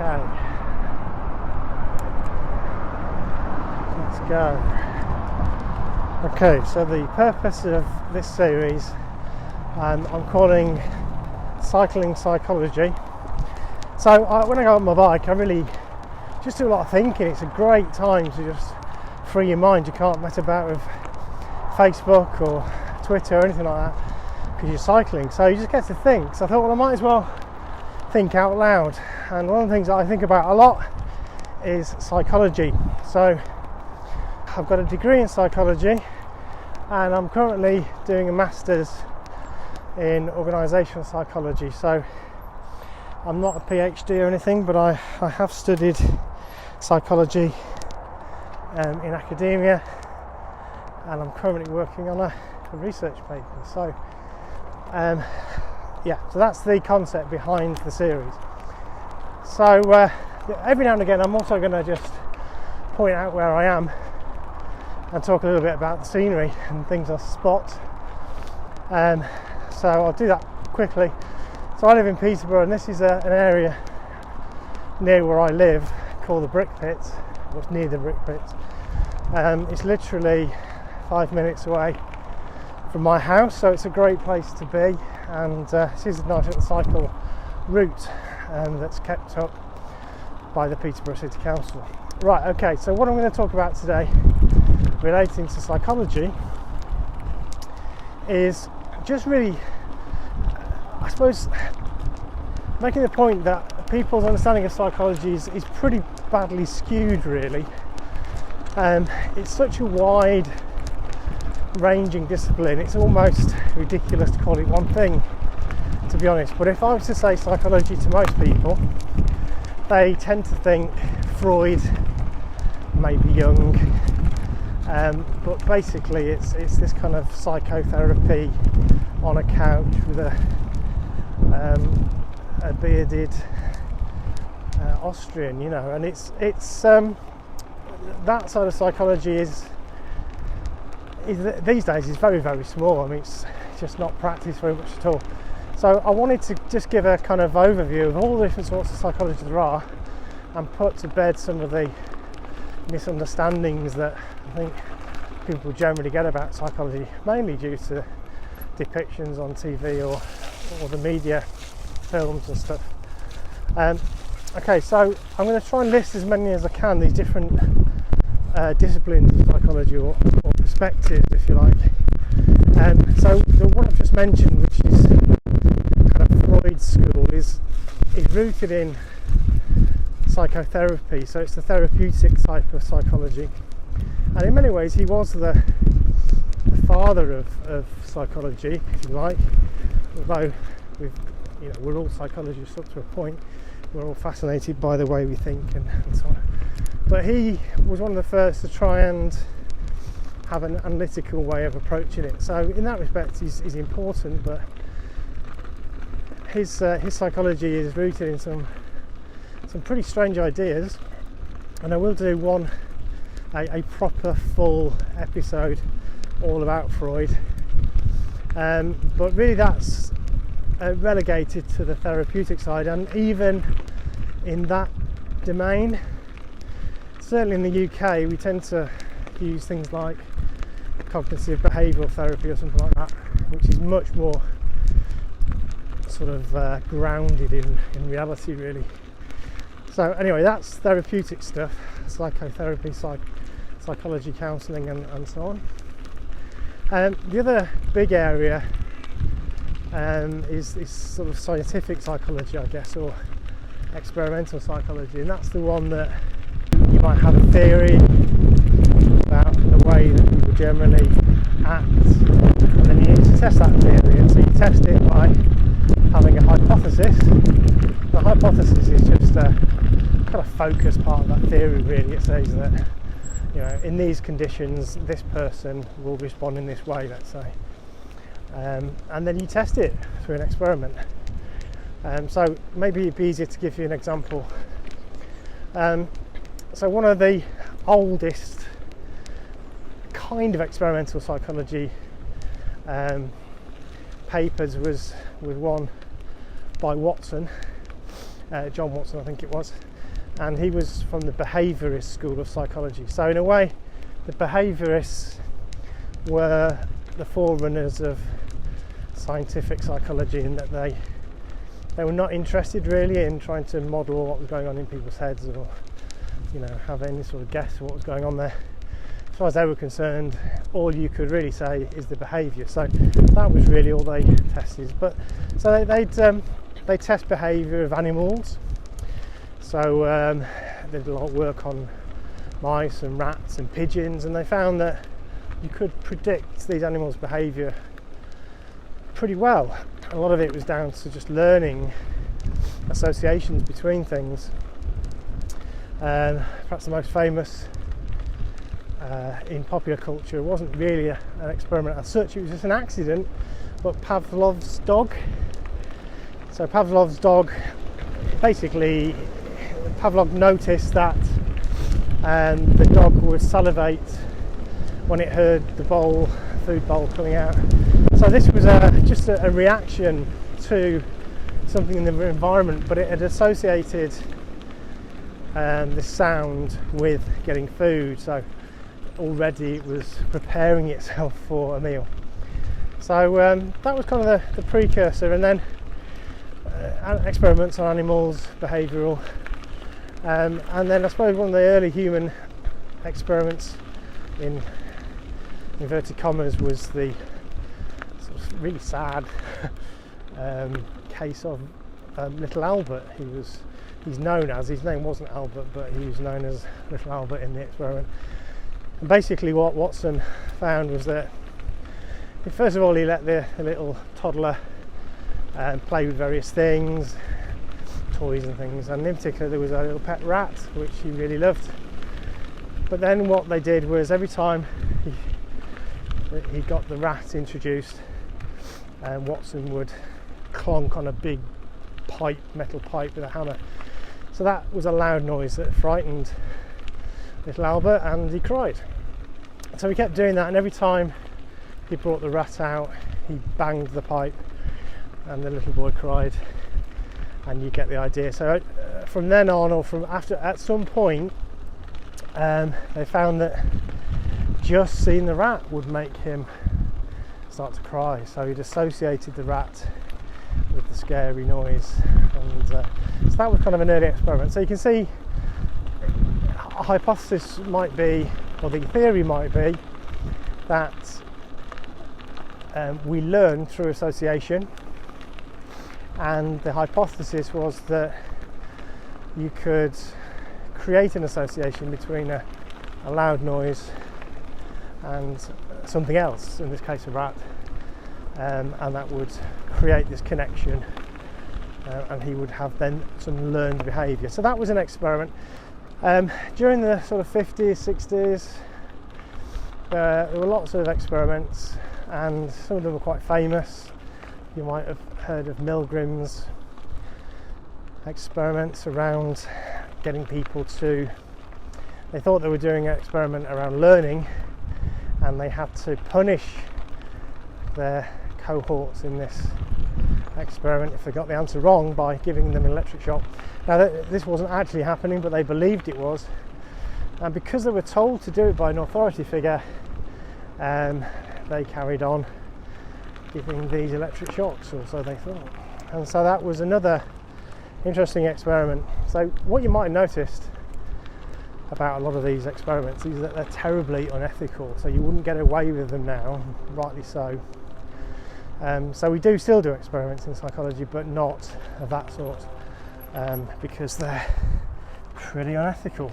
Okay, let's go. Okay, so the purpose of this series I'm calling Cycling Psychology. So when I go on my bike, I really just do a lot of thinking. It's a great time to just free your mind. You can't mess about with Facebook or Twitter or anything like that because you're cycling, so you just get to think. So I thought, well, I might as well think out loud, and one of the things that I think about a lot is psychology. So I've got a degree in psychology and I'm currently doing a master's in organisational psychology. So I'm not a PhD or anything, but I have studied psychology in academia, and I'm currently working on a research paper. So so that's the concept behind the series. So every now and again I'm also going to just point out where I am and talk a little bit about the scenery and things I spot. So I'll do that quickly. So I live in Peterborough, and this is an area near where I live called the Brick Pit, what's near the Brick Pit. It's literally 5 minutes away from my house, so it's a great place to be, and this is a nice little cycle route that's kept up by the Peterborough City Council. Right, okay, so what I'm going to talk about today relating to psychology is just really, I suppose, making the point that people's understanding of psychology is pretty badly skewed, really. It's such a wide ranging discipline, it's almost ridiculous to call it one thing, to be honest. But if I was to say psychology to most people, they tend to think Freud, maybe Jung, but basically it's this kind of psychotherapy on a couch with a bearded Austrian, you know, and it's that side of psychology is these days is very, very small. I mean, it's just not practiced very much at all. So I wanted to just give a kind of overview of all the different sorts of psychology there are, and put to bed some of the misunderstandings that I think people generally get about psychology, mainly due to depictions on TV or the media, films and stuff. Okay, so I'm going to try and list as many as I can, these different disciplines of psychology or perspectives, if you like. So the one I've just mentioned, which is kind of Freud's school, is rooted in psychotherapy. So it's the therapeutic type of psychology, and in many ways he was the father of psychology, if you like. Although we're all psychologists up to a point, we're all fascinated by the way we think and so on. But he was one of the first to try and have an analytical way of approaching it. So in that respect, he's important. But his psychology is rooted in some pretty strange ideas, and I will do a proper full episode all about Freud. But really, that's relegated to the therapeutic side, and even in that domain, certainly in the UK, we tend to use things like cognitive behavioural therapy or something like that, which is much more sort of grounded in reality, really. So anyway, that's therapeutic stuff, psychotherapy, psychology, counselling and so on. The other big area is sort of scientific psychology, I guess, or experimental psychology, and that's the one that you might have a theory about the way that people generally act, and then you need to test that theory, and so you test it by having a hypothesis. The hypothesis is just a kind of focus part of that theory, really. It says that, in these conditions this person will respond in this way, let's say, and then you test it through an experiment. So maybe it'd be easier to give you an example. So one of the oldest kind of experimental psychology papers was one by Watson, John Watson I think it was, and he was from the behaviourist school of psychology. So in a way the behaviourists were the forerunners of scientific psychology, in that they were not interested really in trying to model what was going on in people's heads, or have any sort of guess of what was going on there. As far as they were concerned, all you could really say is the behaviour. So that was really all they tested. But so they test behaviour of animals. So they did a lot of work on mice and rats and pigeons, and they found that you could predict these animals' behaviour pretty well. A lot of it was down to just learning associations between things. Perhaps the most famous in popular culture, it wasn't really an experiment as such, it was just an accident, but Pavlov's dog. So Pavlov's dog, basically Pavlov noticed that the dog would salivate when it heard the food bowl coming out. So this was just a reaction to something in the environment, but it had associated the sound with getting food. So already it was preparing itself for a meal. So that was kind of the precursor, and then experiments on animals, behavioural, and then I suppose one of the early human experiments, in inverted commas, was the sort of really sad case of little Albert. His name wasn't Albert, but he was known as little Albert in the experiment. And basically what Watson found was that, first of all, he let the little toddler play with various things, toys and things, and in particular there was a little pet rat which he really loved. But then what they did was, every time he got the rat introduced, Watson would clonk on a big metal pipe with a hammer. So that was a loud noise that frightened little Albert, and he cried. So he kept doing that, and every time he brought the rat out, he banged the pipe and the little boy cried, and you get the idea. So from then on, or from after, at some point they found that just seeing the rat would make him start to cry. So he'd associated the rat with the scary noise, and so that was kind of an early experiment. So you can see a hypothesis might be, or the theory might be, that we learn through association, and the hypothesis was that you could create an association between a loud noise and something else, in this case a rat, and that would create this connection, and he would have then some learned behaviour. So that was an experiment. During the sort of 50s, 60s, there were lots of experiments, and some of them were quite famous. You might have heard of Milgram's experiments around getting people to, they thought they were doing an experiment around learning, and they had to punish their cohorts in this experiment if they got the answer wrong by giving them an electric shock. Now this wasn't actually happening, but they believed it was, and because they were told to do it by an authority figure, they carried on giving these electric shocks, or so they thought. And so that was another interesting experiment. So what you might have noticed about a lot of these experiments is that they're terribly unethical, so you wouldn't get away with them now, rightly so. So we do still do experiments in psychology, but not of that sort, because they're pretty unethical.